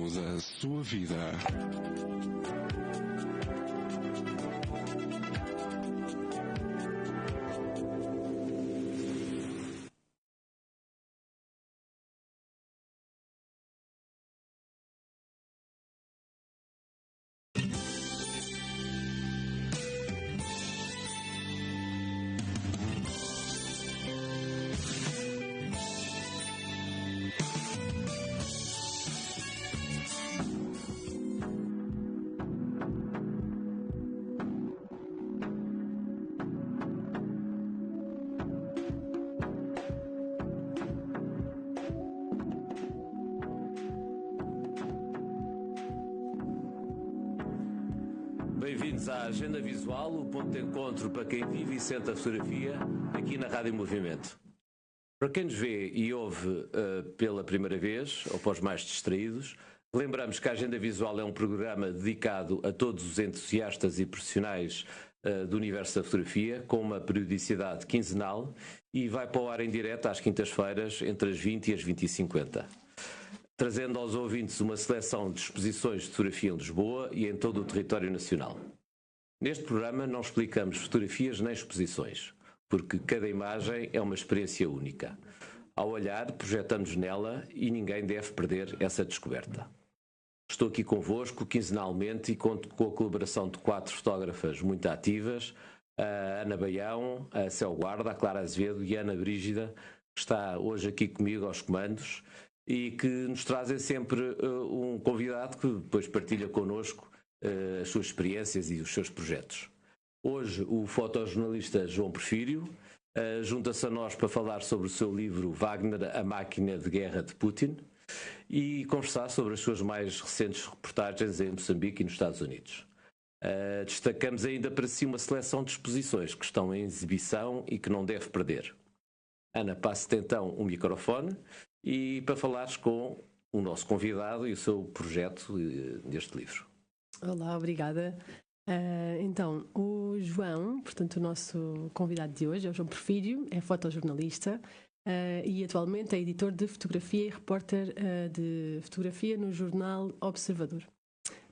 Mudamos a sua vida. Bem-vindos à Agenda Visual, o ponto de encontro para quem vive e sente a fotografia, aqui na Rádio Movimento. Para quem nos vê e ouve pela primeira vez, ou para os mais distraídos, lembramos que a Agenda Visual é um programa dedicado a todos os entusiastas e profissionais do universo da fotografia, com uma periodicidade quinzenal, e vai para o ar em direto às quintas-feiras, entre as 20 e as 20h50. Trazendo aos ouvintes uma seleção de exposições de fotografia em Lisboa e em todo o território nacional. Neste programa não explicamos fotografias nem exposições, porque cada imagem é uma experiência única. Ao olhar, projetamos nela e ninguém deve perder essa descoberta. Estou aqui convosco quinzenalmente e conto com a colaboração de 4 fotógrafas muito ativas, a Ana Baião, a Céu Guarda, a Clara Azevedo e a Ana Brígida, que está hoje aqui comigo aos comandos, e que nos trazem sempre um convidado que depois partilha connosco as suas experiências e os seus projetos. Hoje o fotojornalista João Porfírio junta-se a nós para falar sobre o seu livro Wagner, a máquina de guerra de Putin, e conversar sobre as suas mais recentes reportagens em Moçambique e nos Estados Unidos. Destacamos ainda para si uma seleção de exposições que estão em exibição e que não deve perder. Ana, passo-te então o microfone e para falares com o nosso convidado e o seu projeto deste livro. Olá, obrigada. Então, o João, portanto o nosso convidado de hoje é o João Porfírio, é fotojornalista e atualmente é editor de fotografia e repórter de fotografia no jornal Observador.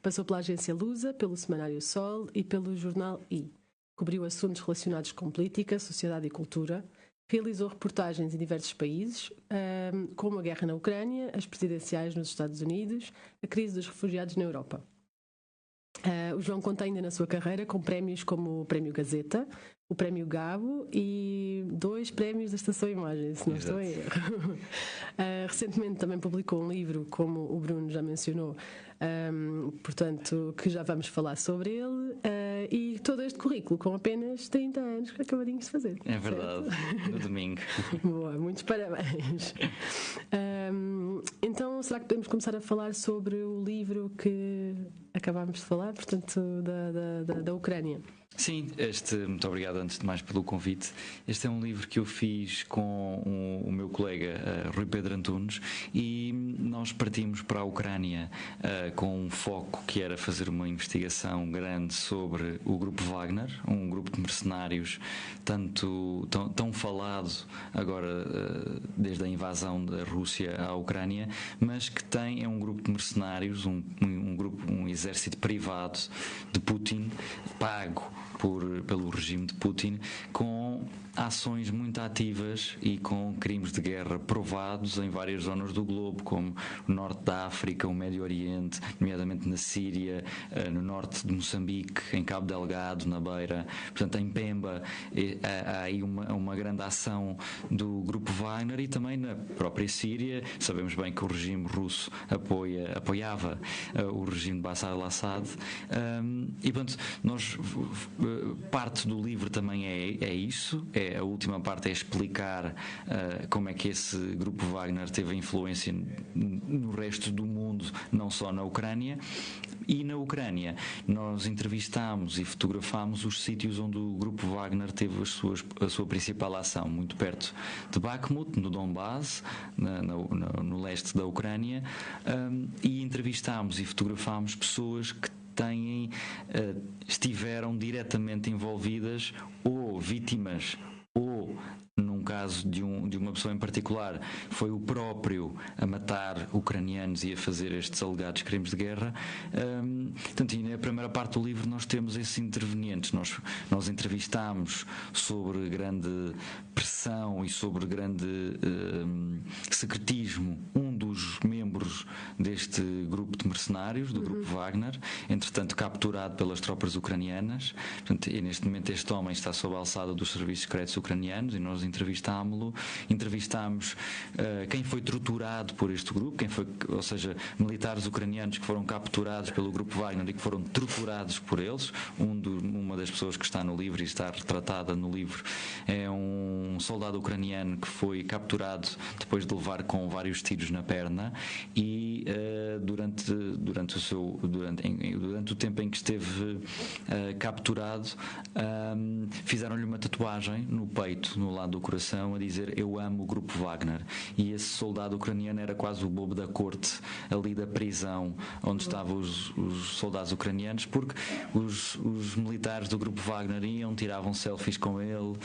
Passou pela agência Lusa, pelo Semanário Sol e pelo jornal I. Cobriu assuntos relacionados com política, sociedade e cultura. Realizou reportagens em diversos países, como a guerra na Ucrânia, as presidenciais nos Estados Unidos, a crise dos refugiados na Europa. O João conta ainda na sua carreira com prémios como o Prémio Gazeta, o Prémio Gabo e 2 prémios da Estação Imagem, se não estou em erro. Recentemente também publicou um livro, como o Bruno já mencionou, portanto, que já vamos falar sobre ele, e todo este currículo com apenas 30 anos acabadinhos de fazer. É verdade, no domingo. Boa, muitos parabéns. Então, será que podemos começar a falar sobre o livro que acabámos de falar, portanto, da Ucrânia? Sim, muito obrigado antes de mais pelo convite. Este é um livro que eu fiz com o meu colega Rui Pedro Antunes e nós partimos para a Ucrânia com um foco que era fazer uma investigação grande sobre o grupo Wagner, um grupo de mercenários tão falado agora desde a invasão da Rússia à Ucrânia, mas que é um grupo de mercenários, um exército privado de Putin, pago pelo regime de Putin, com ações muito ativas e com crimes de guerra provados em várias zonas do globo, como o norte da África, o Médio Oriente, nomeadamente na Síria, no norte de Moçambique, em Cabo Delgado, na Beira, portanto em Pemba. Há aí uma grande ação do grupo Wagner, e também na própria Síria. Sabemos bem que o regime russo apoiava o regime de Bashar al-Assad, e portanto parte do livro também é isso. A última parte é explicar como é que esse grupo Wagner teve influência no resto do mundo, não só na Ucrânia. E na Ucrânia nós entrevistámos e fotografámos os sítios onde o grupo Wagner teve a sua principal ação, muito perto de Bakhmut, no Donbass, no leste da Ucrânia, e entrevistámos e fotografámos pessoas que estiveram diretamente envolvidas ou vítimas ou num caso de uma pessoa em particular, foi o próprio a matar ucranianos e a fazer estes alegados crimes de guerra. Portanto, e na primeira parte do livro nós temos esses intervenientes. Nós entrevistámos sobre grande pressão e sobre grande secretismo um dos membros deste grupo de mercenários, do grupo Wagner, entretanto capturado pelas tropas ucranianas. Portanto, e neste momento este homem está sob a alçada dos serviços secretos ucranianos e nós entrevistámos quem foi torturado por este grupo, ou seja, militares ucranianos que foram capturados pelo grupo Wagner e que foram torturados por eles. Uma das pessoas que está no livro e está retratada no livro é um soldado ucraniano que foi capturado depois de levar com vários tiros na perna e durante o tempo em que esteve capturado, fizeram-lhe uma tatuagem no peito, no lado do coração, a dizer "Eu amo o grupo Wagner", e esse soldado ucraniano era quase o bobo da corte ali da prisão onde estavam os soldados ucranianos, porque os militares do grupo Wagner iam, tiravam selfies com ele,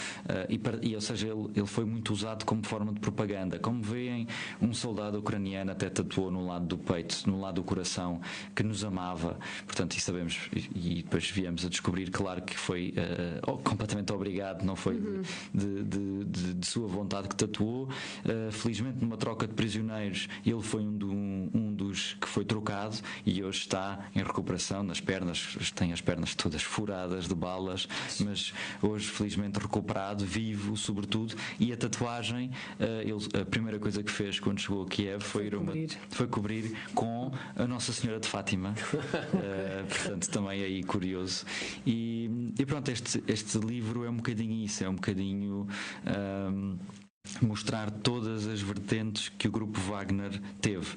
ou seja, ele foi muito usado como forma de propaganda. Como veem, um soldado ucraniano até tatuou no lado do peito, no lado do coração, que nos amava. Portanto, e sabemos, e depois viemos a descobrir, claro, que foi completamente obrigado, não foi de sua vontade que tatuou. Felizmente, numa troca de prisioneiros, ele foi um dos que foi trocado e hoje está em recuperação nas pernas, tem as pernas todas furadas de balas, mas hoje felizmente recuperado, vivo sobretudo. E a tatuagem, a primeira coisa que fez quando chegou a Kiev foi cobrir com a Nossa Senhora de Fátima. Portanto, também aí curioso. E pronto, este livro é um bocadinho isso, é um bocadinho mostrar todas as vertentes que o grupo Wagner teve.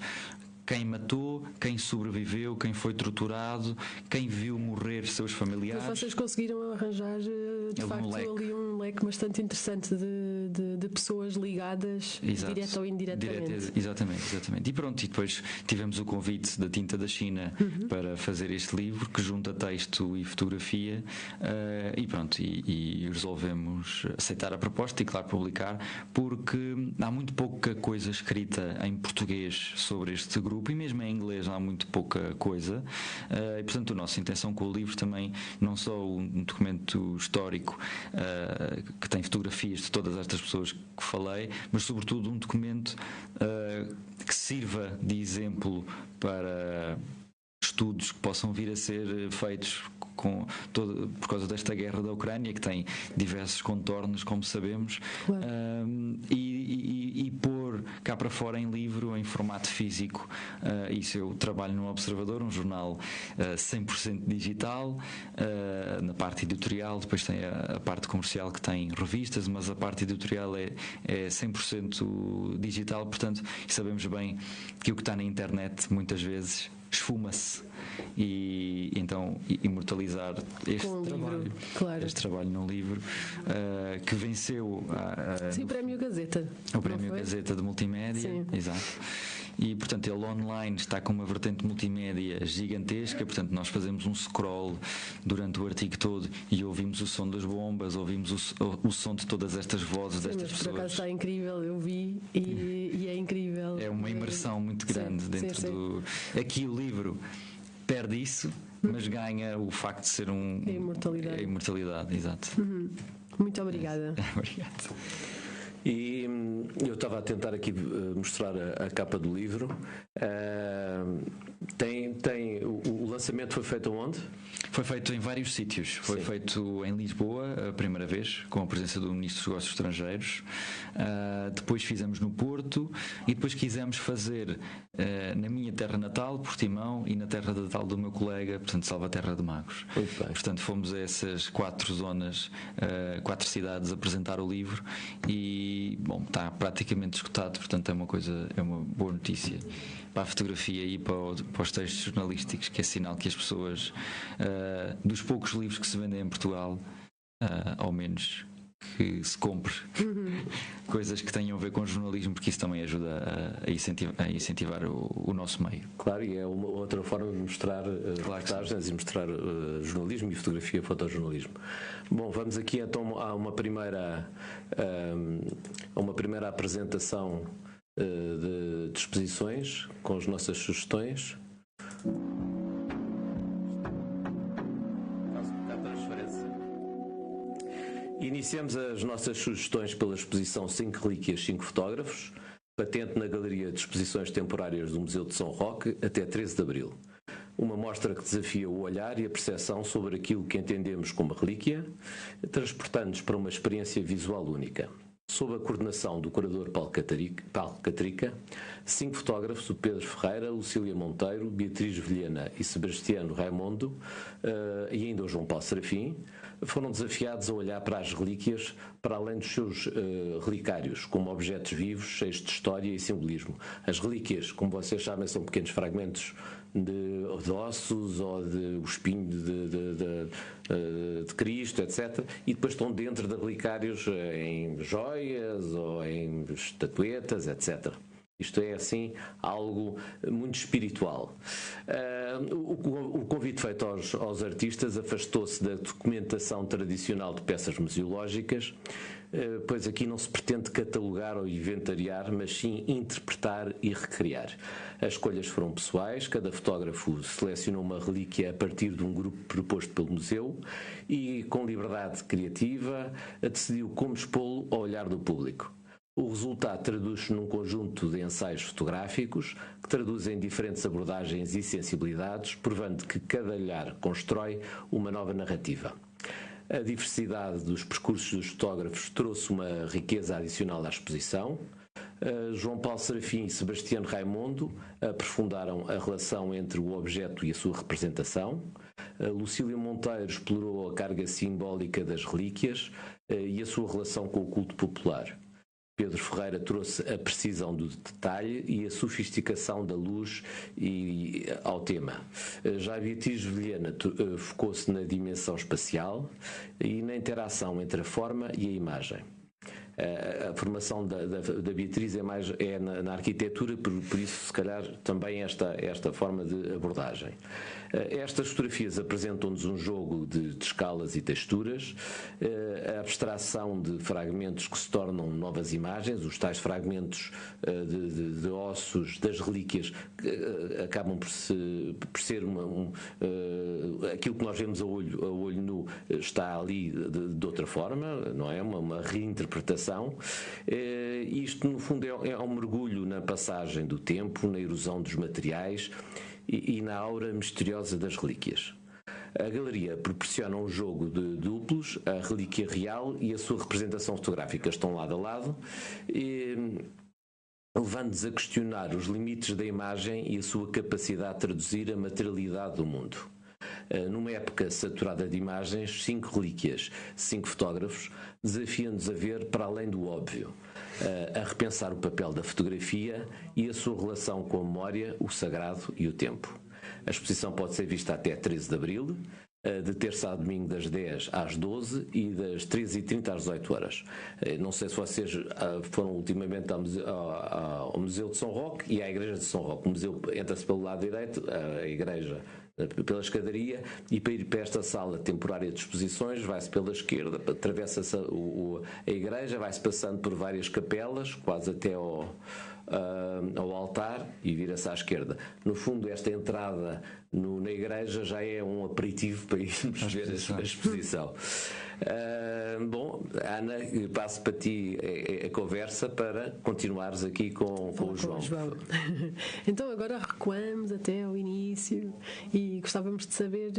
Quem matou, quem sobreviveu, quem foi torturado, quem viu morrer seus familiares. Mas vocês conseguiram arranjar, de facto, ali um leque bastante interessante de pessoas ligadas, direta ou indiretamente. Exatamente. E pronto, e depois tivemos o convite da Tinta da China para fazer este livro, que junta texto e fotografia, e pronto, e resolvemos aceitar a proposta e, claro, publicar, porque há muito pouca coisa escrita em português sobre este grupo, e mesmo em inglês há muito pouca coisa, e portanto a nossa intenção com o livro também, não só um documento histórico que tem fotografias de todas estas pessoas que falei, mas sobretudo um documento que sirva de exemplo para estudos que possam vir a ser feitos por causa desta guerra da Ucrânia, que tem diversos contornos, como sabemos, claro. E pôr cá para fora em livro, em formato físico. Isso eu trabalho no Observador, um jornal 100% digital, na parte editorial, depois tem a parte comercial que tem revistas, mas a parte editorial é 100% digital, portanto sabemos bem que o que está na internet muitas vezes esfuma-se, e então imortalizar este trabalho num livro que venceu o Prémio Gazeta. O Prémio Gazeta de Multimédia. Sim. Exato. E portanto ele online está com uma vertente multimédia gigantesca, portanto nós fazemos um scroll durante o artigo todo e ouvimos o som das bombas, ouvimos o som de todas estas vozes destas pessoas. Por acaso está incrível, eu vi e é incrível. É uma imersão muito grande dentro do... Aqui o livro perde isso, mas ganha o facto de ser a imortalidade, exato. Muito obrigada. Obrigado. E eu estava a tentar aqui mostrar a capa do livro. O lançamento foi feito onde? Foi feito em vários sítios. Foi feito em Lisboa, a primeira vez, com a presença do Ministro dos Negócios Estrangeiros. Depois fizemos no Porto e depois quisemos fazer na minha terra natal, Portimão, e na terra natal do meu colega, portanto, Salvaterra de Magos. Portanto, fomos a essas 4 zonas, 4 cidades, apresentar o livro e, bom, está praticamente esgotado, portanto é uma boa notícia para a fotografia e para os textos jornalísticos, que é sinal que as pessoas, dos poucos livros que se vendem em Portugal, ao menos que se compre coisas que tenham a ver com jornalismo, porque isso também ajuda a incentivar o nosso meio. Claro, e é uma outra forma de mostrar reportagens e mostrar jornalismo e fotografia, fotojornalismo. Bom, vamos aqui então a uma primeira apresentação de exposições com as nossas sugestões. Iniciamos as nossas sugestões pela exposição 5 relíquias, 5 fotógrafos, patente na Galeria de Exposições Temporárias do Museu de São Roque até 13 de abril. Uma mostra que desafia o olhar e a percepção sobre aquilo que entendemos como relíquia, transportando-nos para uma experiência visual única. Sob a coordenação do curador Paulo Catrica, 5 fotógrafos, o Pedro Ferreira, Lucília Monteiro, Beatriz Vilhena e Sebastiano Raimundo, e ainda o João Paulo Serafim, foram desafiados a olhar para as relíquias para além dos seus relicários, como objetos vivos, cheios de história e simbolismo. As relíquias, como vocês sabem, são pequenos fragmentos de ossos ou de o espinho de Cristo, etc. E depois estão dentro de relicários em joias ou em estatuetas, etc. Isto é, assim, algo muito espiritual. O convite feito aos artistas afastou-se da documentação tradicional de peças museológicas, pois aqui não se pretende catalogar ou inventariar, mas sim interpretar e recriar. As escolhas foram pessoais, cada fotógrafo selecionou uma relíquia a partir de um grupo proposto pelo museu e, com liberdade criativa, decidiu como expô-lo ao olhar do público. O resultado traduz-se num conjunto de ensaios fotográficos que traduzem diferentes abordagens e sensibilidades, provando que cada olhar constrói uma nova narrativa. A diversidade dos percursos dos fotógrafos trouxe uma riqueza adicional à exposição. João Paulo Serafim e Sebastiano Raimundo aprofundaram a relação entre o objeto e a sua representação. Lucília Monteiro explorou a carga simbólica das relíquias e a sua relação com o culto popular. Pedro Ferreira trouxe a precisão do detalhe e a sofisticação da luz ao tema. Já Beatriz Vilhena focou-se na dimensão espacial e na interação entre a forma e a imagem. A formação da Beatriz é na arquitetura, por isso, se calhar, também esta forma de abordagem. Estas fotografias apresentam-nos um jogo de escalas e texturas, a abstração de fragmentos que se tornam novas imagens, os tais fragmentos de ossos das relíquias que acabam por ser aquilo que nós vemos a olho nu está ali de outra forma, não é? Uma reinterpretação. Isto, no fundo, é um mergulho na passagem do tempo, na erosão dos materiais e na aura misteriosa das relíquias. A galeria proporciona um jogo de duplos, a relíquia real e a sua representação fotográfica estão lado a lado, levando-nos a questionar os limites da imagem e a sua capacidade de traduzir a materialidade do mundo. Numa época saturada de imagens, 5 relíquias, 5 fotógrafos, desafiam-nos a ver para além do óbvio, a repensar o papel da fotografia e a sua relação com a memória, o sagrado e o tempo. A exposição pode ser vista até 13 de abril, de terça a domingo das 10 às 12 e das 13h30 às 18 horas. Não sei se vocês foram ultimamente ao Museu de São Roque e à Igreja de São Roque. O museu entra-se pelo lado direito, a igreja pela escadaria, e para ir para esta sala temporária de exposições vai-se pela esquerda, atravessa-se a igreja, vai-se passando por várias capelas, quase até ao altar, e vira-se à esquerda. No fundo, esta entrada na igreja já é um aperitivo para irmos ver a exposição. Bom, Ana, passo para ti a conversa para continuares aqui com o João. Então agora recuamos até ao início e gostávamos de saber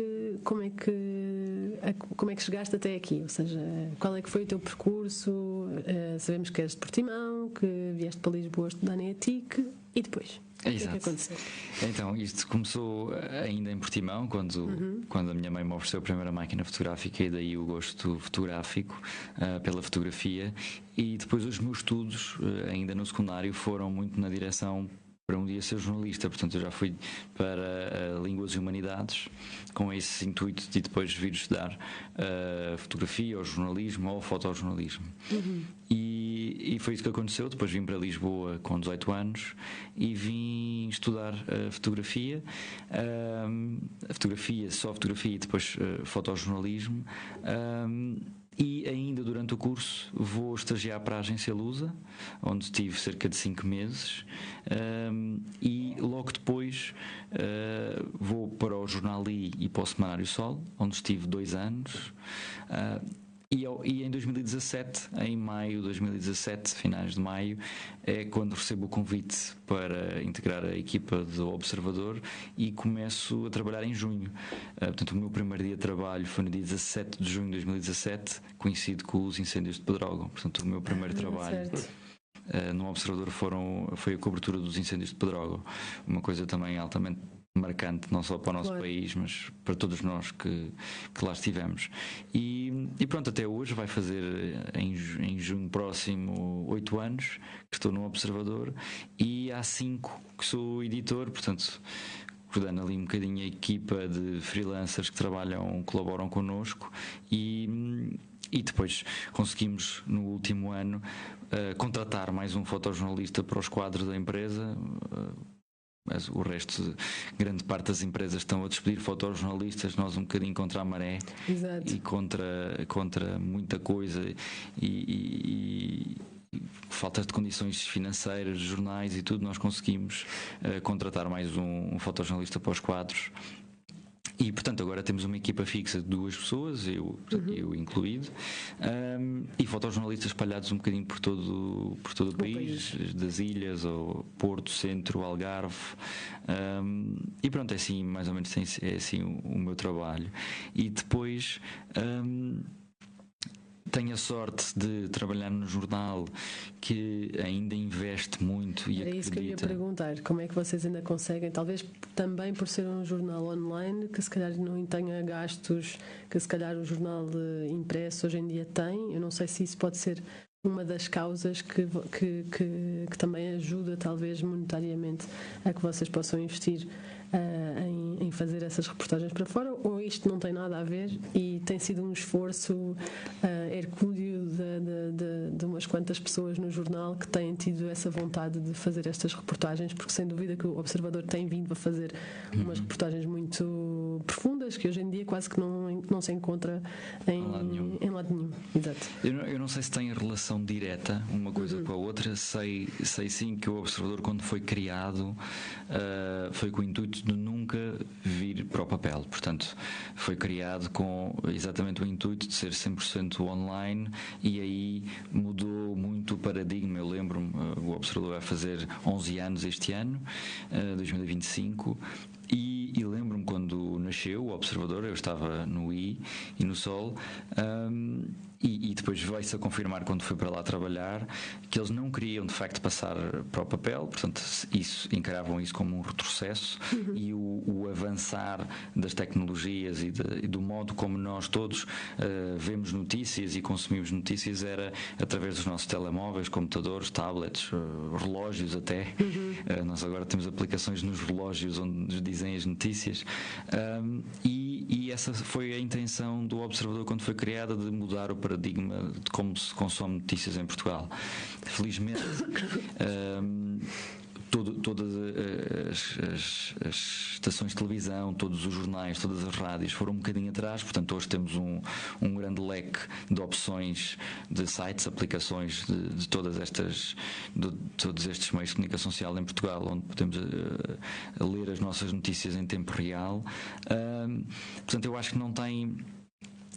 como é que chegaste até aqui, ou seja, qual é que foi o teu percurso. Sabemos que és de Portimão, que vieste para Lisboa estudar na ETIC, e depois? Exato. O que é que aconteceu? Então, isto começou ainda em Portimão, quando a minha mãe me ofereceu a primeira máquina fotográfica, e daí o gosto fotográfico pela fotografia. E depois os meus estudos, ainda no secundário, foram muito na direção para um dia ser jornalista. Portanto, eu já fui para Línguas e Humanidades com esse intuito de depois vir estudar fotografia ou jornalismo ou fotojornalismo. E foi isso que aconteceu. Depois vim para Lisboa com 18 anos e vim estudar fotografia, só fotografia e depois fotojornalismo. E ainda durante o curso vou estagiar para a agência Lusa, onde estive cerca de 5 meses, e logo depois vou para o Jornal I e para o Semanário Sol, onde estive 2 anos. E em 2017, em maio de 2017, finais de maio, é quando recebo o convite para integrar a equipa do Observador e começo a trabalhar em junho. Portanto, o meu primeiro dia de trabalho foi no dia 17 de junho de 2017, coincido com os incêndios de Pedrógão. Portanto, o meu primeiro trabalho no Observador foi a cobertura dos incêndios de Pedrógão. Uma coisa também altamente marcante, não só para o nosso país, mas para todos nós que lá estivemos. E pronto, até hoje vai fazer em junho próximo 8 anos que estou no Observador, e há 5 que sou editor, portanto, coordenando ali um bocadinho a equipa de freelancers que colaboram connosco, e depois conseguimos no último ano contratar mais um fotojornalista para os quadros da empresa. Mas o resto, grande parte das empresas estão a despedir fotojornalistas, nós um bocadinho contra a maré. Exato. E contra muita coisa e faltas de condições financeiras, jornais e tudo, nós conseguimos contratar mais um fotojornalista para os quadros. E portanto agora temos uma equipa fixa de 2 pessoas, eu incluído, e fotojornalistas espalhados um bocadinho por todo o país, das ilhas, ou Porto, Centro, Algarve, e pronto, é assim, mais ou menos é assim o meu trabalho. E depois tenho a sorte de trabalhar num jornal que ainda investe muito e Era acredita. Isso que eu ia perguntar, como é que vocês ainda conseguem, talvez também por ser um jornal online, que se calhar não tenha gastos que se calhar o jornal impresso hoje em dia tem. Eu não sei se isso pode ser uma das causas que também ajuda talvez monetariamente a que vocês possam investir em fazer essas reportagens para fora, ou isto não tem nada a ver e tem sido um esforço hercúleo de umas quantas pessoas no jornal que têm tido essa vontade de fazer estas reportagens, porque sem dúvida que o Observador tem vindo a fazer umas reportagens muito profundas que hoje em dia quase que não se encontra em lado nenhum. Exato. Eu não sei se tem relação direta uma coisa com a outra. Sei sim que o Observador, quando foi criado, foi com o intuito de nunca vir para o papel. Portanto, foi criado com exatamente o intuito de ser 100% online, e aí mudou muito o paradigma. Eu lembro-me, o Observador vai fazer 11 anos este ano, 2025, e lembro-me quando nasceu o Observador, eu estava no I e no Sol, e depois veio-se a confirmar quando fui para lá trabalhar que eles não queriam de facto passar para o papel. Portanto, encaravam isso como um retrocesso, e o avançar das tecnologias e do modo como nós todos vemos notícias e consumimos notícias era através dos nossos telemóveis, computadores, tablets, relógios até. Nós agora temos aplicações nos relógios onde nos dizem as notícias, e essa foi a intenção do Observador quando foi criada, de mudar o paradigma de como se consome notícias em Portugal. Felizmente todas as estações de televisão, todos os jornais, todas as rádios foram um bocadinho atrás. Portanto, hoje temos um grande leque de opções de sites, aplicações de todos estes meios de comunicação social em Portugal, onde podemos ler as nossas notícias em tempo real. Portanto, eu acho que não tem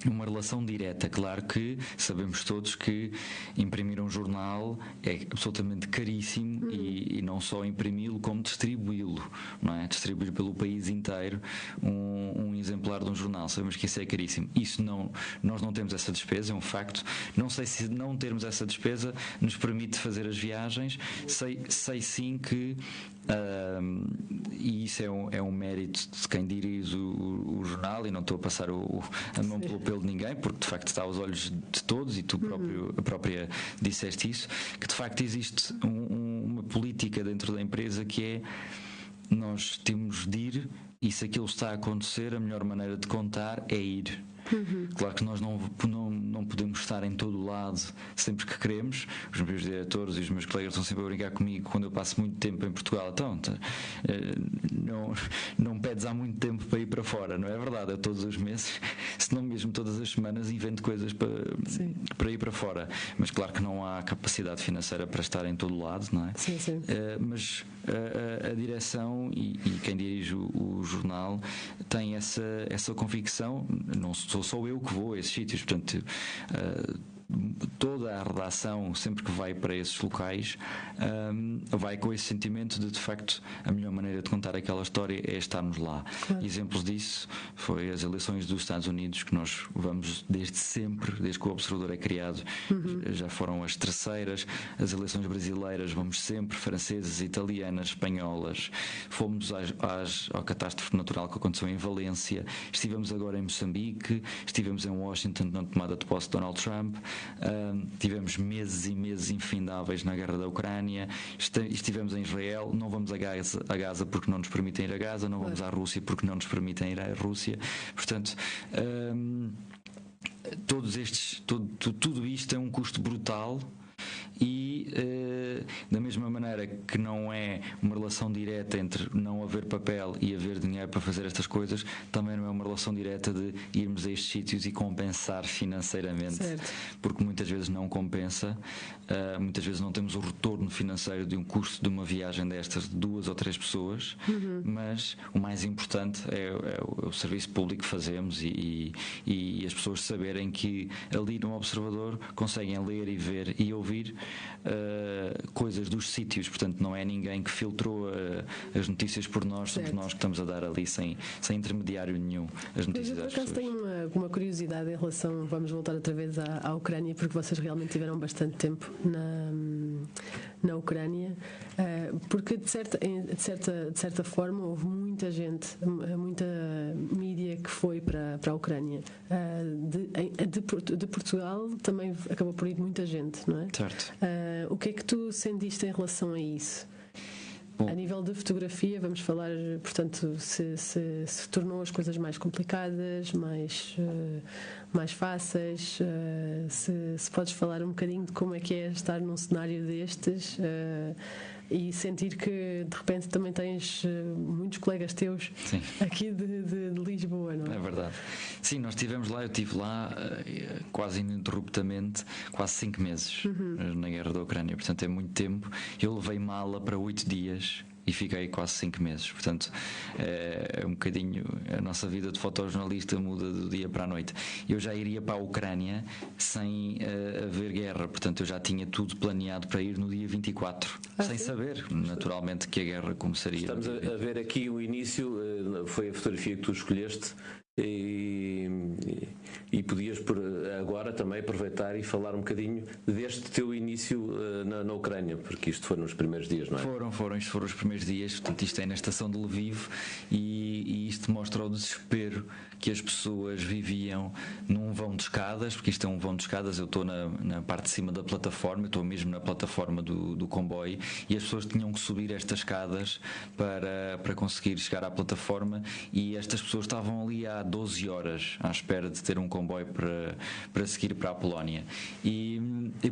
uma relação direta. Claro que sabemos todos que imprimir um jornal é absolutamente caríssimo, e não só imprimi-lo, como distribuí-lo, não é? Distribuir pelo país inteiro um exemplar de um jornal, sabemos que isso é caríssimo. Nós não temos essa despesa, é um facto. Não sei se não termos essa despesa nos permite fazer as viagens. Sei sim que e isso é um mérito de quem dirige o jornal, e não estou a passar a mão pelo pelo de ninguém, porque de facto está aos olhos de todos, e tu própria disseste isso, que de facto existe uma política dentro da empresa que é: nós temos de ir, e se aquilo está a acontecer, a melhor maneira de contar é ir. Claro que nós não podemos estar em todo o lado sempre que queremos. Os meus diretores e os meus colegas estão sempre a brincar comigo quando eu passo muito tempo em Portugal. Então, não pedes há muito tempo para ir para fora, não é verdade? Eu todos os meses, se não mesmo todas as semanas, invento coisas para ir para fora. Mas claro que não há capacidade financeira para estar em todo o lado, não é? Sim, sim. Mas a direção e quem dirige o jornal tem essa convicção. Não sou só eu que vou a esses sítios, portanto, toda a redação, sempre que vai para esses locais, vai com esse sentimento de facto, a melhor maneira de contar aquela história é estarmos lá. Claro. Exemplos disso foi as eleições dos Estados Unidos, que nós vamos desde sempre, desde que o Observador é criado. Já foram as terceiras. As eleições brasileiras vamos sempre, francesas, italianas, espanholas. Fomos ao catástrofe natural que aconteceu em Valência. Estivemos agora em Moçambique, estivemos em Washington na tomada de posse de Donald Trump. Tivemos meses e meses infindáveis na guerra da Ucrânia. Estivemos em Israel. Não vamos a Gaza porque não nos permitem ir a Gaza. Não vamos à Rússia porque não nos permitem ir à Rússia. Portanto, tudo isto é um custo brutal. E da mesma maneira que não é uma relação direta entre não haver papel e haver dinheiro para fazer estas coisas, também não é uma relação direta de irmos a estes sítios e compensar financeiramente. Certo. Porque muitas vezes não compensa, muitas vezes não temos o retorno financeiro de um custo de uma viagem destas de 2 ou 3 pessoas, mas o mais importante é o serviço público que fazemos e as pessoas saberem que ali no Observador conseguem ler e ver e ouvir coisas dos sítios. Portanto, não é ninguém que filtrou as notícias por nós. Somos nós que estamos a dar ali sem intermediário nenhum as notícias das pessoas. Por acaso tenho uma curiosidade em relação, vamos voltar outra vez à Ucrânia, porque vocês realmente tiveram bastante tempo na Ucrânia, porque de certa forma houve muita gente, muita mídia que foi para a Ucrânia. De Portugal também acabou por ir muita gente, não é? Certo. O que é que tu sentiste em relação a isso? Bom, a nível de fotografia, vamos falar, portanto, se tornou as coisas mais complicadas, mais fáceis, se podes falar um bocadinho de como é que é estar num cenário destes e sentir que de repente também tens muitos colegas teus sim, aqui de Lisboa, não é? É verdade. Sim, nós estivemos lá, eu estive lá quase ininterruptamente, quase 5 meses na guerra da Ucrânia, portanto é muito tempo. Eu levei mala para 8 dias e fiquei quase 5 meses. Portanto, é um bocadinho, a nossa vida de fotojornalista muda do dia para a noite. Eu já iria para a Ucrânia sem haver guerra, portanto eu já tinha tudo planeado para ir no dia 24, sem sim? saber naturalmente que a guerra começaria. Estamos a ver aqui o início, foi a fotografia que tu escolheste. E podias agora também aproveitar e falar um bocadinho deste teu início na Ucrânia, porque isto foi nos primeiros dias, não é? Isto foram os primeiros dias, portanto isto é na estação de Lviv e isto mostra o desespero que as pessoas viviam num vão de escadas, porque isto é um vão de escadas. Eu estou na parte de cima da plataforma, eu estou mesmo na plataforma do comboio, e as pessoas tinham que subir estas escadas para conseguir chegar à plataforma, e estas pessoas estavam ali há 12 horas à espera de ter um comboio para seguir para a Polónia. E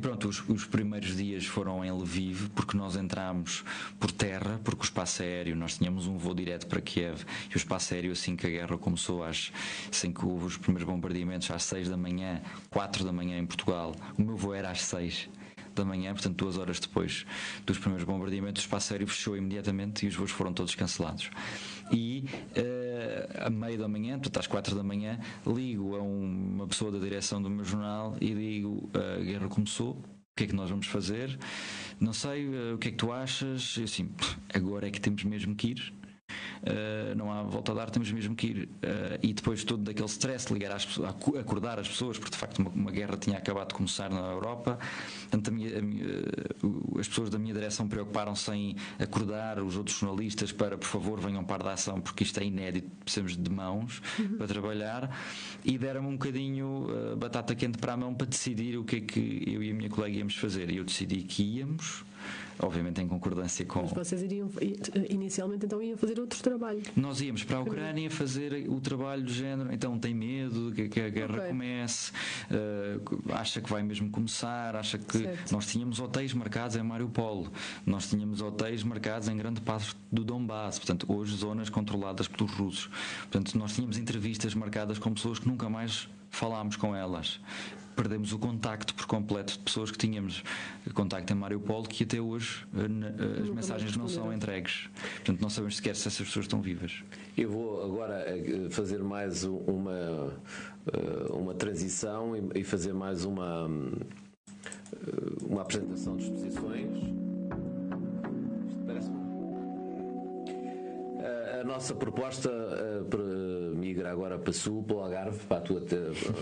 pronto, os primeiros dias foram em Lviv, porque nós entramos por terra, porque o espaço aéreo, nós tínhamos um voo direto para Kiev, e o espaço aéreo, assim que a guerra começou, assim que houve os primeiros bombardeamentos, às 6 da manhã, 4 da manhã em Portugal, o meu voo era às 6 da manhã, portanto 2 horas depois dos primeiros bombardeamentos, o espaço aéreo fechou imediatamente e os voos foram todos cancelados. E à meia da manhã, portanto às 4 da manhã, ligo a uma pessoa da direção do meu jornal e digo: a guerra começou, o que é que nós vamos fazer? Não sei, o que é que tu achas? Eu assim, agora é que temos mesmo que ir. Não há volta a dar, temos mesmo que ir. E depois todo daquele stress, ligar às pessoas, acordar as pessoas, porque de facto uma guerra tinha acabado de começar na Europa. Portanto, as pessoas da minha direção preocuparam-se em acordar os outros jornalistas para, por favor, venham para a ação, porque isto é inédito, precisamos de mãos para trabalhar, e deram-me um bocadinho batata quente para a mão para decidir o que é que eu e a minha colega íamos fazer. E eu decidi que íamos. obviamente em concordância com... Mas vocês inicialmente então iam fazer outro trabalho? Nós íamos para a Ucrânia fazer o trabalho do género, então tem medo que a guerra comece, acha que vai mesmo começar, acha que... Certo. Nós tínhamos hotéis marcados em Mariupol, nós tínhamos hotéis marcados em grande parte do Donbass, portanto hoje zonas controladas pelos russos, portanto nós tínhamos entrevistas marcadas com pessoas que nunca mais falámos com elas. Perdemos o contacto por completo de pessoas que tínhamos contacto em Mariupol, que até hoje as mensagens não são entregues. Portanto, não sabemos sequer se essas pessoas estão vivas. Eu vou agora fazer mais uma transição e fazer mais uma apresentação de exposições. Isto parece-me. A nossa proposta migra agora para Sul, para o Algarve,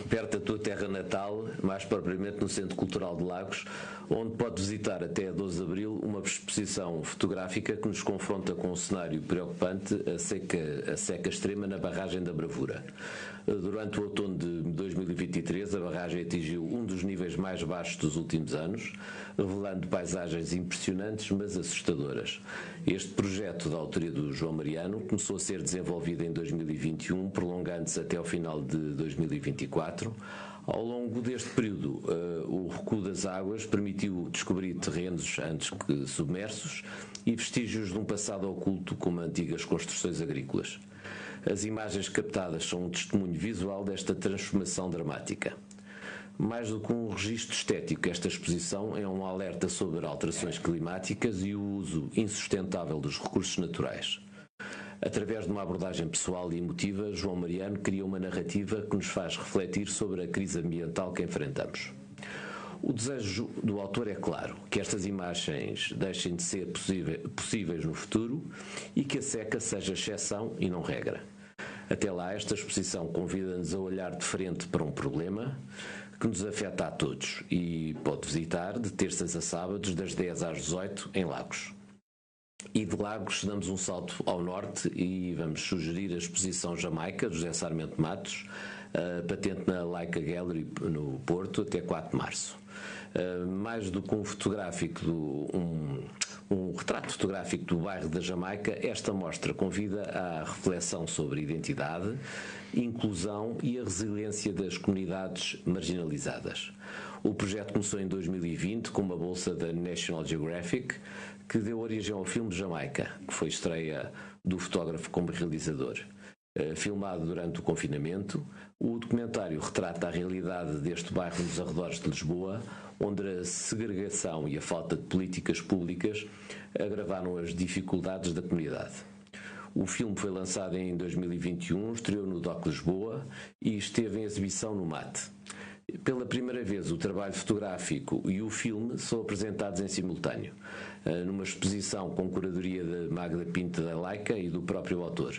perto da tua terra natal, mais propriamente no Centro Cultural de Lagos, onde pode visitar até 12 de Abril uma exposição fotográfica que nos confronta com um cenário preocupante, a seca extrema na barragem da Bravura. Durante o outono de 2023, a barragem atingiu um dos níveis mais baixos dos últimos anos, revelando paisagens impressionantes, mas assustadoras. Este projeto, da autoria do João Mariano, começou a ser desenvolvido em 2021, prolongando-se até ao final de 2024. Ao longo deste período, o recuo das águas permitiu descobrir terrenos antes que submersos e vestígios de um passado oculto como antigas construções agrícolas. As imagens captadas são um testemunho visual desta transformação dramática. Mais do que um registro estético, esta exposição é um alerta sobre alterações climáticas e o uso insustentável dos recursos naturais. Através de uma abordagem pessoal e emotiva, João Mariano cria uma narrativa que nos faz refletir sobre a crise ambiental que enfrentamos. O desejo do autor é claro, que estas imagens deixem de ser possíveis no futuro e que a seca seja exceção e não regra. Até lá, esta exposição convida-nos a olhar de frente para um problema que nos afeta a todos e pode visitar de terças a sábados das 10 às 18 em Lagos. E de Lagos damos um salto ao norte e vamos sugerir a exposição Jamaica, de José Sarmento Matos, patente na Laika Gallery no Porto, até 4 de março. Mais do que um retrato fotográfico do bairro da Jamaica, esta mostra convida à reflexão sobre identidade, inclusão e a resiliência das comunidades marginalizadas. O projeto começou em 2020 com uma bolsa da National Geographic, que deu origem ao filme Jamaica, que foi estreia do fotógrafo como realizador. Filmado durante o confinamento, o documentário retrata a realidade deste bairro nos arredores de Lisboa, onde a segregação e a falta de políticas públicas agravaram as dificuldades da comunidade. O filme foi lançado em 2021, estreou no DOC Lisboa e esteve em exibição no MAT. Pela primeira vez, o trabalho fotográfico e o filme são apresentados em simultâneo, numa exposição com curadoria de Magda Pinto da Laika e do próprio autor.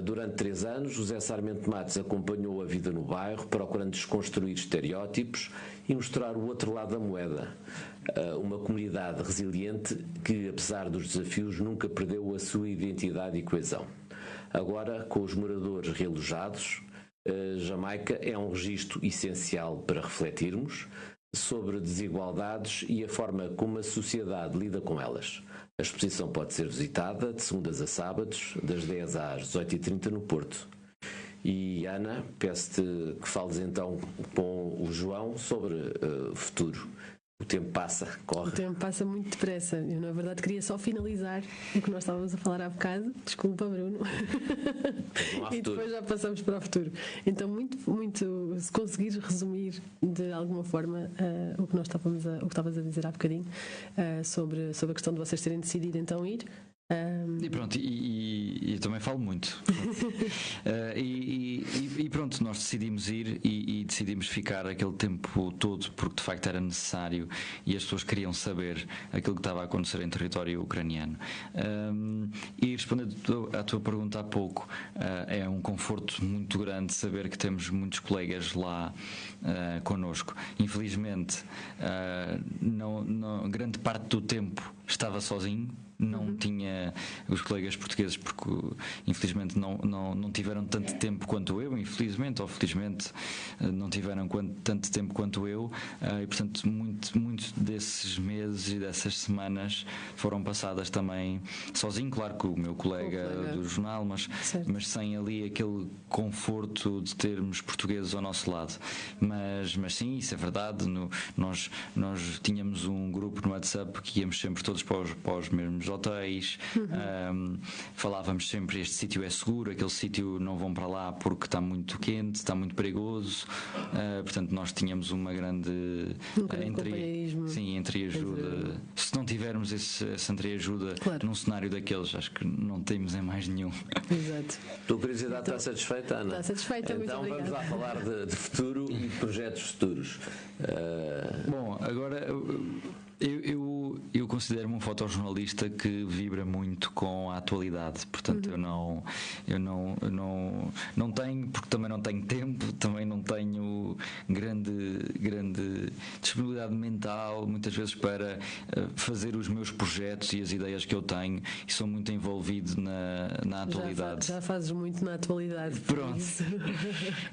Durante 3 anos, José Sarmento Matos acompanhou a vida no bairro, procurando desconstruir estereótipos e mostrar o outro lado da moeda. Uma comunidade resiliente que, apesar dos desafios, nunca perdeu a sua identidade e coesão. Agora, com os moradores realojados, Jamaica é um registro essencial para refletirmos sobre desigualdades e a forma como a sociedade lida com elas. A exposição pode ser visitada de segundas a sábados, das 10 às 18h30 no Porto. E Ana, peço-te que fales então com o João sobre o futuro. O tempo passa, corre. O tempo passa muito depressa. Eu, na verdade, queria só finalizar o que nós estávamos a falar há bocado. Desculpa, Bruno. E depois já passamos para o futuro. Então, muito, se conseguires resumir de alguma forma o que estavas a dizer há bocadinho sobre a questão de vocês terem decidido então ir. E pronto, e eu também falo muito. E pronto, nós decidimos ir e decidimos ficar aquele tempo todo porque de facto era necessário e as pessoas queriam saber aquilo que estava a acontecer em território ucraniano. E respondendo à tua pergunta há pouco, é um conforto muito grande saber que temos muitos colegas lá connosco. Infelizmente, grande parte do tempo estava sozinho. não tinha os colegas portugueses, porque infelizmente não tiveram tanto tempo quanto eu, infelizmente ou felizmente não tiveram tanto tempo quanto eu, e portanto muitos desses meses e dessas semanas foram passadas também sozinho, claro que o meu colega do jornal, mas sem ali aquele conforto de termos portugueses ao nosso lado. Mas sim, isso é verdade. Nós tínhamos um grupo no WhatsApp que íamos sempre todos para os mesmos hotéis, falávamos sempre: este sítio é seguro, aquele sítio não vão para lá porque está muito quente, está muito perigoso. Portanto, nós tínhamos uma grande entreajuda. Se não tivermos essa entreajuda num cenário daqueles, acho que não temos em mais nenhum. Exato. Tua curiosidade está satisfeita, Ana? Está satisfeita, então muito vamos obrigada. lá falar de futuro e de projetos futuros. Bom, agora eu considero-me um fotojornalista que vibra muito com a atualidade. Portanto, eu não tenho, porque também não tenho tempo, também não tenho grande disponibilidade mental muitas vezes para fazer os meus projetos e as ideias que eu tenho, e sou muito envolvido na atualidade. Já fazes muito na atualidade. Pronto.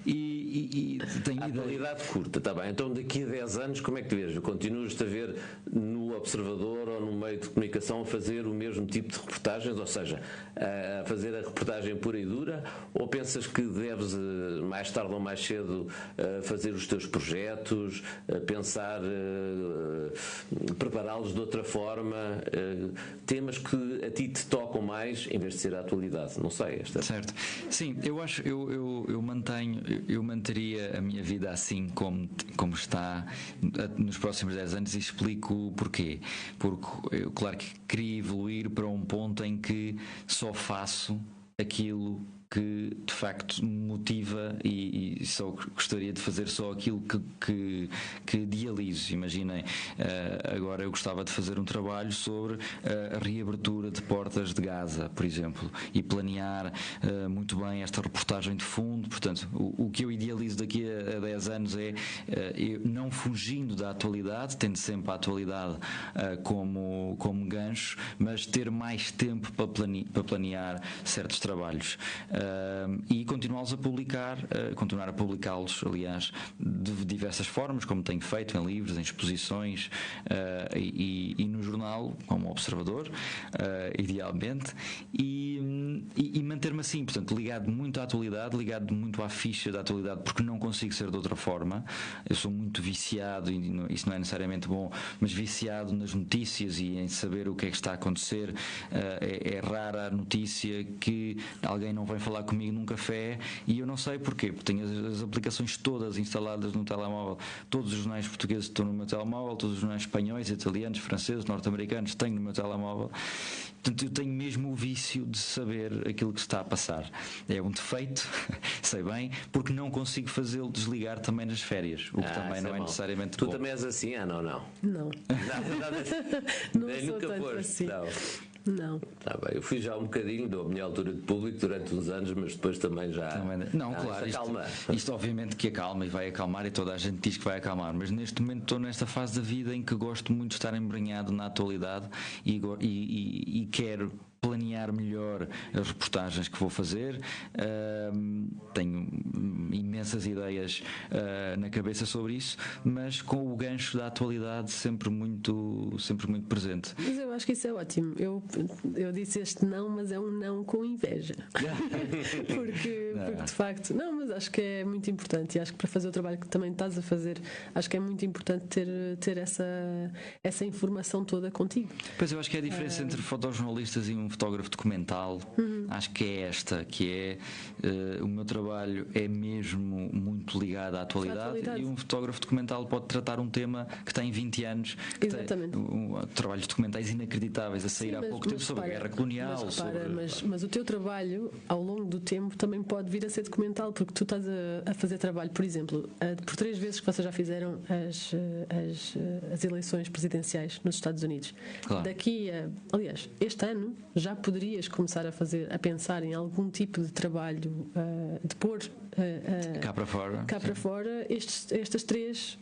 E tenho atualidade curta, está bem. Então daqui a 10 anos como é que te vês? Continuas-te a ver no Observador ou no meio de comunicação a fazer o mesmo tipo de reportagens, ou seja, a fazer a reportagem pura e dura, ou pensas que deves mais tarde ou mais cedo fazer os teus projetos, pensar, prepará-los de outra forma, temas que a ti te tocam mais em vez de ser a atualidade? Não sei. Certo. Sim, eu acho, eu manteria a minha vida assim como está nos próximos 10 anos, e explico o porquê. Porque eu, claro que queria evoluir para um ponto em que só faço aquilo que de facto me motiva e só gostaria de fazer só aquilo que idealizo. Imaginem, agora eu gostava de fazer um trabalho sobre a reabertura de portas de Gaza, por exemplo, e planear muito bem esta reportagem de fundo. Portanto, o que eu idealizo daqui a 10 anos é, eu não fugindo da atualidade, tendo sempre a atualidade como gancho, mas ter mais tempo para planear certos trabalhos. E continuar a publicá-los, aliás, de diversas formas, como tenho feito em livros, em exposições, e no jornal, como Observador, idealmente, e manter-me assim, portanto, ligado muito à atualidade, ligado muito à ficha da atualidade, porque não consigo ser de outra forma. Eu sou muito viciado, e isso não é necessariamente bom, mas viciado nas notícias e em saber o que é que está a acontecer. É rara a notícia que alguém não vem falar comigo num café e eu não sei porquê, porque tenho as aplicações todas instaladas no telemóvel. Todos os jornais portugueses estão no meu telemóvel, todos os jornais espanhóis, italianos, franceses, norte-americanos tenho no meu telemóvel. Portanto, eu tenho mesmo o vício de saber aquilo que está a passar. É um defeito, sei bem, porque não consigo fazê-lo desligar também nas férias, o que também não é necessariamente bom. Tu bom. também és assim, Ana, ou não? Não. Não sou nunca tanto foste, assim. Não. Tá bem, eu fui já um bocadinho da minha altura de público durante uns anos, mas depois também já. Não, claro, isto obviamente que acalma e vai acalmar, e toda a gente diz que vai acalmar, mas neste momento estou nesta fase da vida em que gosto muito de estar embrenhado na atualidade e quero planear melhor as reportagens que vou fazer. Tenho imensas ideias na cabeça sobre isso, mas com o gancho da atualidade sempre muito presente. Mas eu acho que isso é ótimo. Eu disse este não, mas é um não com inveja. porque de facto, não, mas acho que é muito importante, e acho que para fazer o trabalho que também estás a fazer, acho que é muito importante ter essa informação toda contigo. Pois, eu acho que é a diferença entre fotojornalistas e um fotógrafo documental. Acho que é esta, que é o meu trabalho é mesmo muito ligado à atualidade, e um fotógrafo documental pode tratar um tema que tem 20 anos, que exatamente. Tem trabalhos documentais inacreditáveis a sair há pouco tempo sobre a guerra colonial. Mas o teu trabalho ao longo do tempo também pode vir a ser documental, porque tu estás a fazer trabalho, por exemplo, por 3 vezes que vocês já fizeram as eleições presidenciais nos Estados Unidos. Claro. Daqui a, aliás, este ano já poderias começar a pensar em algum tipo de trabalho, de pôr cá para fora estas 3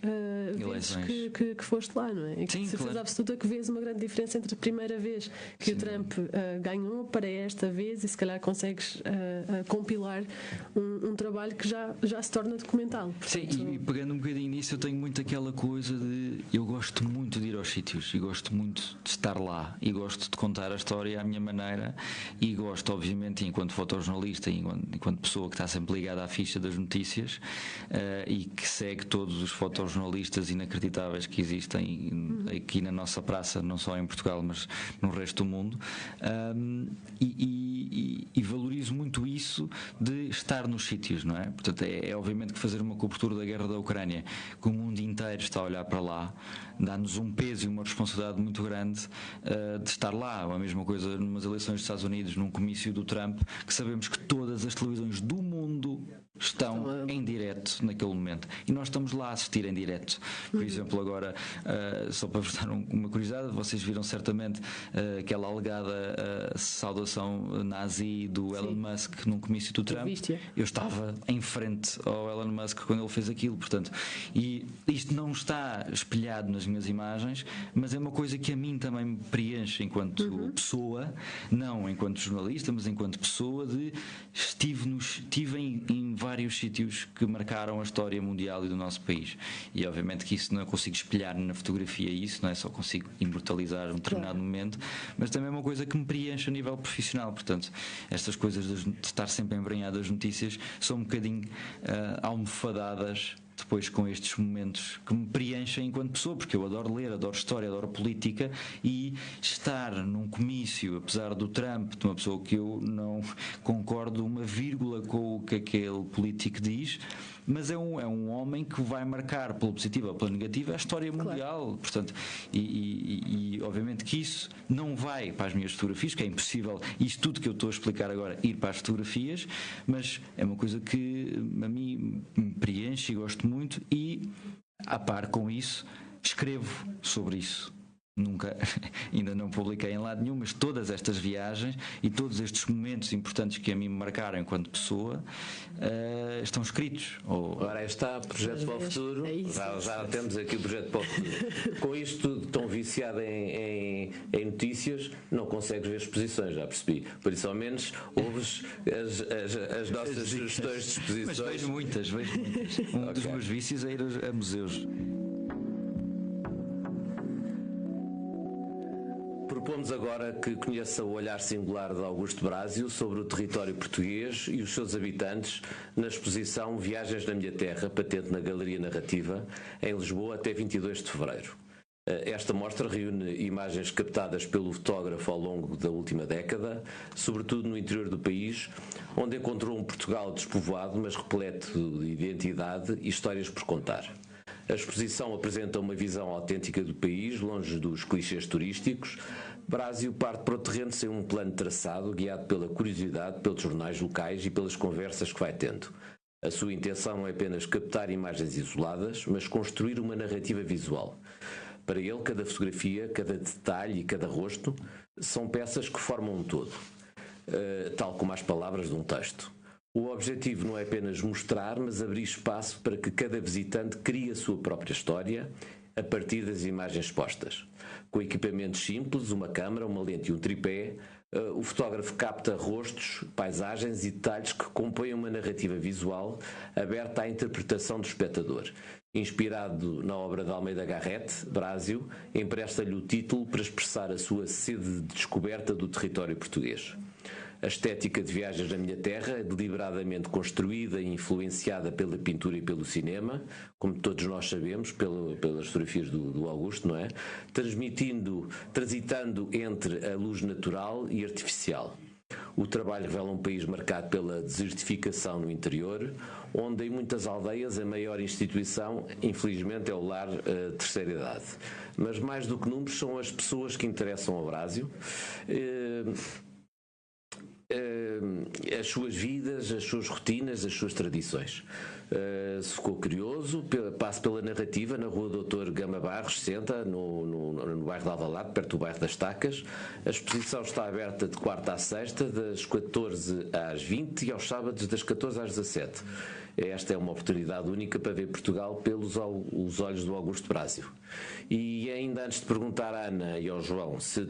vezes que foste lá, não é? E que certeza absoluta que vês uma grande diferença entre a primeira vez que o Trump ganhou para esta vez, e se calhar consegues compilar um trabalho que já se torna documental. Portanto, sim, e pegando um bocadinho nisso, eu tenho muito aquela coisa de eu gosto muito de ir aos sítios e gosto muito de estar lá e gosto de contar a história à minha maneira, e gosto, obviamente, enquanto fotojornalista, enquanto pessoa que está sempre ligada à ficha das notícias e que segue todos os fotojornalistas inacreditáveis que existem aqui na nossa praça, não só em Portugal mas no resto do mundo, e valorizo muito isso de estar nos sítios, não é? Portanto, é obviamente que fazer uma cobertura da guerra da Ucrânia, que o mundo inteiro está a olhar para lá, dá-nos um peso e uma responsabilidade muito grande de estar lá. A mesma coisa numas eleições dos Estados Unidos, num comício do Trump, que sabemos que todas as televisões do mundo estão em direto naquele momento, e nós estamos lá a assistir em direto. Por exemplo, agora, só para vos dar uma curiosidade, vocês viram certamente aquela alegada saudação nazi do Elon Musk num comício do Trump. Eu estava em frente ao Elon Musk quando ele fez aquilo, portanto, e isto não está espelhado nas minhas imagens, mas é uma coisa que a mim também me preenche enquanto pessoa, não enquanto jornalista, mas enquanto pessoa, de estive em vários sítios que marcaram a história mundial e do nosso país, e obviamente que isso não consigo espelhar na fotografia, isso não é, só consigo imortalizar um determinado momento, mas também é uma coisa que me preenche a nível profissional. Portanto, estas coisas de estar sempre embrenhado das notícias são um bocadinho almofadadas depois com estes momentos que me preenchem enquanto pessoa, porque eu adoro ler, adoro história, adoro política, e estar num comício, apesar do Trump, de uma pessoa que eu não concordo uma vírgula com o que aquele político diz, mas é um homem que vai marcar pela positiva ou pela negativa a história mundial. Portanto, e obviamente que isso não vai para as minhas fotografias, que é impossível isto tudo que eu estou a explicar agora ir para as fotografias, mas é uma coisa que a mim me preenche e gosto muito, e a par com isso escrevo sobre isso. Nunca, ainda não publiquei em lado nenhum, mas todas estas viagens e todos estes momentos importantes que a mim me marcaram enquanto pessoa estão escritos. Ora, aí está, projeto para o futuro. Já temos aqui o projeto para o futuro. Com isto tudo tão viciado em notícias, não consegues ver exposições, já percebi. Por isso, ao menos, ouves as nossas sugestões de exposições. Mas vejo muitas. Um dos meus vícios é ir a museus. Propomos agora que conheça o olhar singular de Augusto Brásio sobre o território português e os seus habitantes na exposição Viagens na Minha Terra, patente na Galeria Narrativa, em Lisboa, até 22 de fevereiro. Esta mostra reúne imagens captadas pelo fotógrafo ao longo da última década, sobretudo no interior do país, onde encontrou um Portugal despovoado, mas repleto de identidade e histórias por contar. A exposição apresenta uma visão autêntica do país, longe dos clichês turísticos. Brásio parte para o terreno sem um plano traçado, guiado pela curiosidade, pelos jornais locais e pelas conversas que vai tendo. A sua intenção não é apenas captar imagens isoladas, mas construir uma narrativa visual. Para ele, cada fotografia, cada detalhe e cada rosto são peças que formam um todo, tal como as palavras de um texto. O objetivo não é apenas mostrar, mas abrir espaço para que cada visitante crie a sua própria história a partir das imagens expostas. Com equipamentos simples, uma câmara, uma lente e um tripé, o fotógrafo capta rostos, paisagens e detalhes que compõem uma narrativa visual aberta à interpretação do espectador. Inspirado na obra de Almeida Garrett, Brásio empresta-lhe o título para expressar a sua sede de descoberta do território português. A estética de Viagens na Minha Terra é deliberadamente construída e influenciada pela pintura e pelo cinema, como todos nós sabemos, pelas fotografias do Augusto, não é? Transitando entre a luz natural e artificial. O trabalho revela um país marcado pela desertificação no interior, onde em muitas aldeias a maior instituição, infelizmente, é o lar terceira idade. Mas mais do que números, são as pessoas que interessam ao Brásio. as suas vidas, as suas rotinas, as suas tradições. Se ficou curioso, passe pela narrativa na rua Doutor Gama Barros, senta no bairro de Alvalade, perto do bairro das Tacas. A exposição está aberta de quarta à sexta, das 14 às 20 e aos sábados das 14 às 17. Esta é uma oportunidade única para ver Portugal pelos os olhos do Augusto Brásio. E ainda antes de perguntar à Ana e ao João se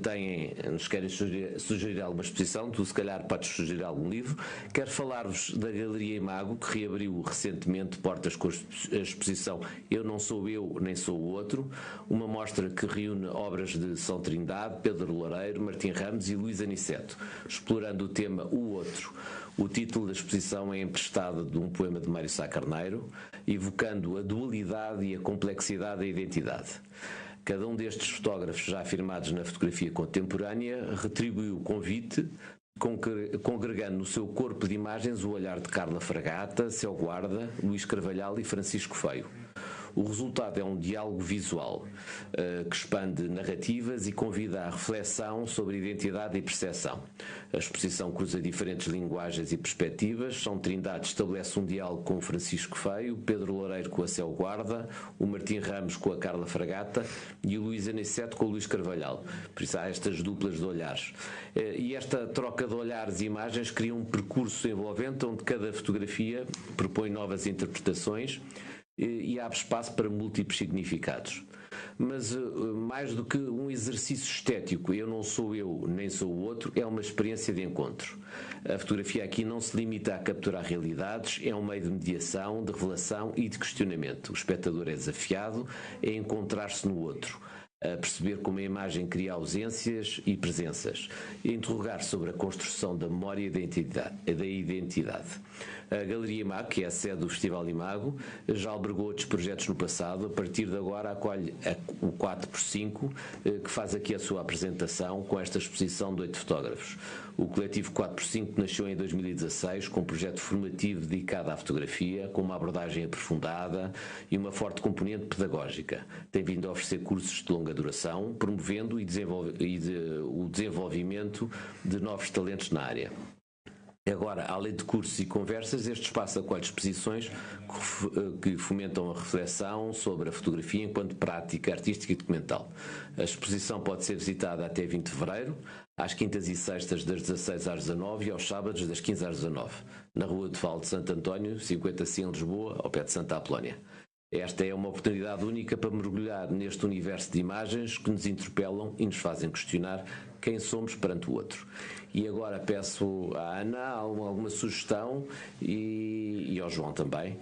nos querem sugerir alguma exposição, tu se calhar podes sugerir algum livro, quero falar-vos da Galeria Imago, que reabriu recentemente portas com a exposição Eu Não Sou Eu, Nem Sou o Outro, uma mostra que reúne obras de São Trindade, Pedro Loureiro, Martim Ramos e Luís Aniceto, explorando o tema O Outro. O título da exposição é emprestado de um poema de Mário Sá Carneiro, evocando a dualidade e a complexidade da identidade. Cada um destes fotógrafos já afirmados na fotografia contemporânea retribuiu o convite, congregando no seu corpo de imagens o olhar de Carla Fragata, Céu Guarda, Luís Carvalhal e Francisco Feio. O resultado é um diálogo visual que expande narrativas e convida à reflexão sobre identidade e percepção. A exposição cruza diferentes linguagens e perspectivas. São Trindade estabelece um diálogo com o Francisco Feio, Pedro Loureiro com a Céu Guarda, o Martim Ramos com a Carla Fragata e o Luís Aniceto com o Luís Carvalhal. Por isso há estas duplas de olhares. E esta troca de olhares e imagens cria um percurso envolvente onde cada fotografia propõe novas interpretações e abre espaço para múltiplos significados. Mas mais do que um exercício estético, eu não sou eu, nem sou o outro, é uma experiência de encontro. A fotografia aqui não se limita a capturar realidades, é um meio de mediação, de revelação e de questionamento. O espectador é desafiado a encontrar-se no outro, a perceber como a imagem cria ausências e presenças, e a interrogar sobre a construção da memória e da identidade. A Galeria Imago, que é a sede do Festival Imago, já albergou outros projetos no passado. A partir de agora acolhe o 4x5, que faz aqui a sua apresentação com esta exposição de 8 fotógrafos. O coletivo 4x5 nasceu em 2016 com um projeto formativo dedicado à fotografia, com uma abordagem aprofundada e uma forte componente pedagógica. Tem vindo a oferecer cursos de longa duração, promovendo o desenvolvimento de novos talentos na área. Agora, além de cursos e conversas, este espaço acolhe exposições que fomentam a reflexão sobre a fotografia enquanto prática artística e documental. A exposição pode ser visitada até 20 de fevereiro, às quintas e sextas das 16 às 19 e aos sábados das 15 às 19, na Rua de Val de Santo António, 50 em Lisboa, ao pé de Santa Apolónia. Esta é uma oportunidade única para mergulhar neste universo de imagens que nos interpelam e nos fazem questionar quem somos perante o outro. E agora peço à Ana alguma sugestão e ao João também,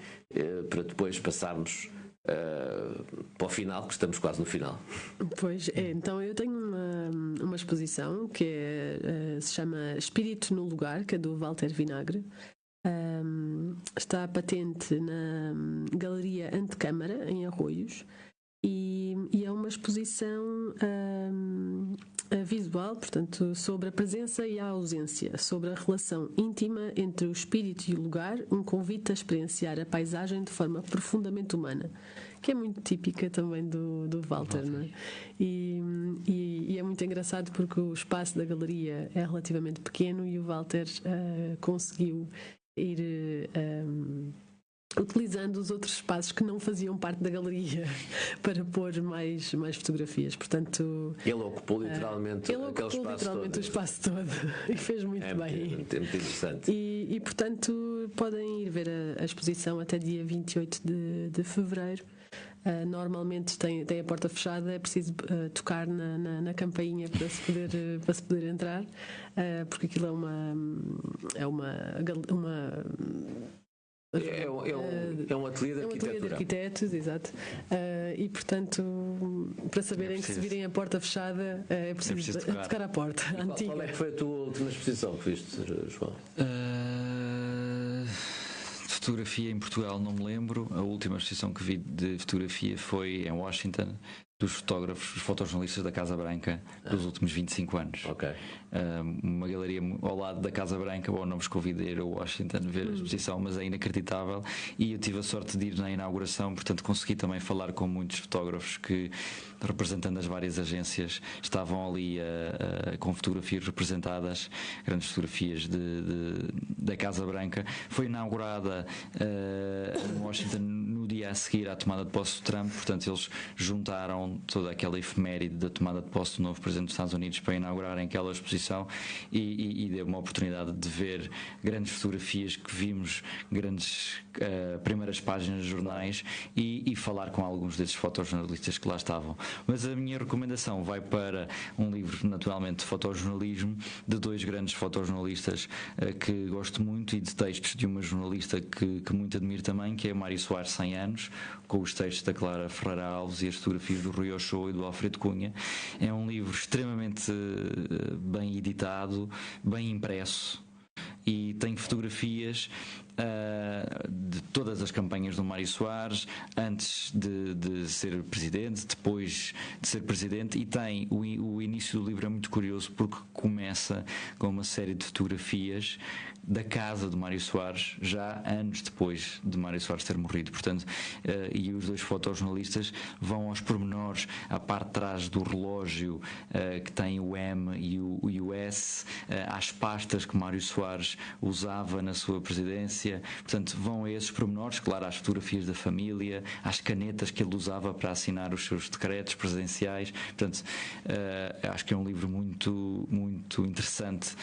para depois passarmos para o final, que estamos quase no final. Pois, então eu tenho uma exposição que se chama Espírito no Lugar, que é do Walter Vinagre. Está patente na Galeria Antecâmara, em Arroios, e é uma exposição visual, portanto, sobre a presença e a ausência, sobre a relação íntima entre o espírito e o lugar, um convite a experienciar a paisagem de forma profundamente humana, que é muito típica também do Walter, não é? E é muito engraçado porque o espaço da galeria é relativamente pequeno e o Walter conseguiu ir utilizando os outros espaços que não faziam parte da galeria para pôr mais fotografias. Portanto, ele ocupou literalmente o espaço todo e fez muito bem. Muito interessante. E portanto podem ir ver a exposição até dia 28 de fevereiro. Normalmente tem a porta fechada, é preciso tocar na campainha para se poder entrar, porque aquilo é um ateliê de arquitetura. É um ateliê de arquitetos, exato. E portanto, para saberem que se virem a porta fechada, é preciso tocar à porta. Qual é que foi a tua última exposição que viste, João? Fotografia em Portugal não me lembro. A última exposição que vi de fotografia foi em Washington, dos fotógrafos, os fotojornalistas da Casa Branca dos últimos 25 anos. Ok. Uma galeria ao lado da Casa Branca. Bom, não vos convido a ir a Washington ver a exposição, mas é inacreditável, e eu tive a sorte de ir na inauguração, portanto consegui também falar com muitos fotógrafos que, representando as várias agências, estavam ali com fotografias representadas, grandes fotografias da Casa Branca. Foi inaugurada em Washington no dia a seguir à tomada de posse do Trump, portanto eles juntaram toda aquela efeméride da tomada de posse do novo Presidente dos Estados Unidos para inaugurarem aquela exposição, e deu uma oportunidade de ver grandes fotografias que vimos, grandes primeiras páginas de jornais, e falar com alguns desses fotojornalistas que lá estavam. Mas a minha recomendação vai para um livro, naturalmente, de fotojornalismo, de dois grandes fotojornalistas que gosto muito, e de textos de uma jornalista que muito admiro também, que é a Mário Soares 100 anos, com os textos da Clara Ferreira Alves e as fotografias do Rui Ochoa e do Alfredo Cunha. É um livro extremamente bem editado, bem impresso, e tem fotografias de todas as campanhas do Mário Soares, antes de ser presidente, depois de ser presidente, e tem o início do livro é muito curioso, porque começa com uma série de fotografias da casa de Mário Soares, já anos depois de Mário Soares ter morrido, portanto, e os dois fotojornalistas vão aos pormenores, à parte de trás do relógio que tem o M e o S, às pastas que Mário Soares usava na sua presidência, portanto vão a esses pormenores, claro, às fotografias da família, às canetas que ele usava para assinar os seus decretos presidenciais. Portanto, acho que é um livro muito, muito interessante,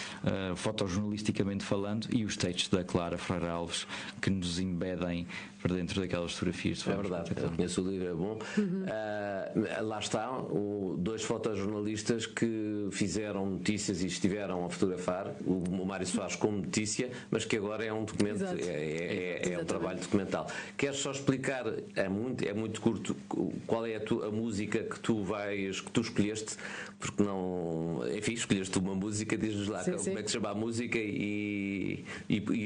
fotojornalisticamente falando, e os textos da Clara Ferreira Alves que nos embedem para dentro daquelas fotografias. É verdade, eu conheço o livro, é bom. Lá está, dois fotojornalistas que fizeram notícias e estiveram a fotografar o Mário Soares como notícia, mas que agora é um documento, é um trabalho documental. Queres só explicar, é muito curto, qual é a música que tu escolheste, porque não, enfim, escolheste uma música, diz-nos lá como é que se chama a música e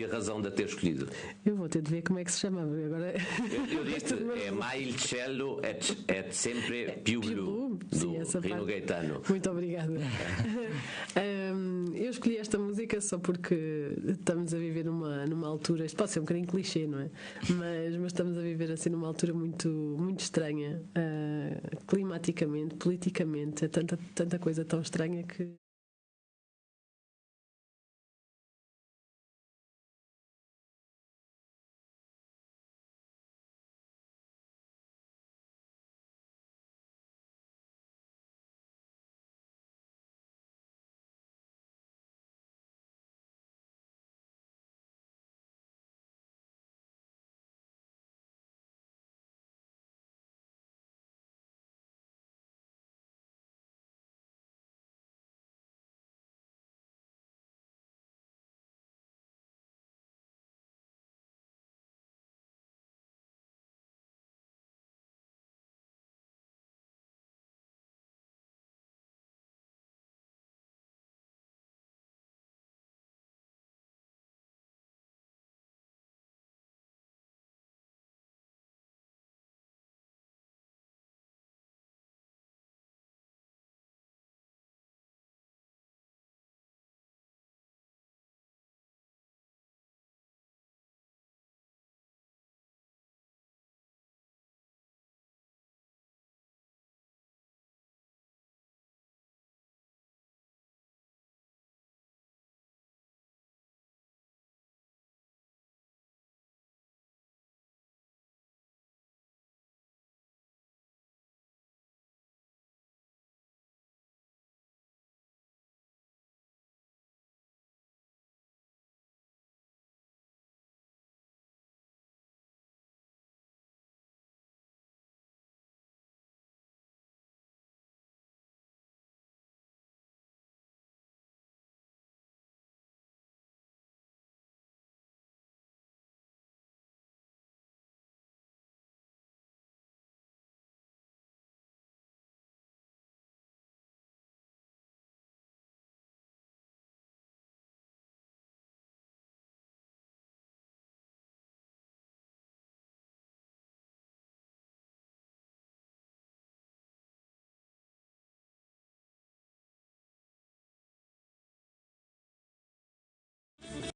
a razão de a ter escolhido. Eu vou ter de ver como é que se chama agora. Eu disse, é mai il cielo è sempre più blu, do Rino Gaetano. Muito obrigada. Eu escolhi esta música só porque estamos a viver numa altura, isto pode ser um bocadinho clichê, não é? Mas estamos a viver assim numa altura muito, muito estranha, climaticamente, politicamente, é tanta coisa tão estranha que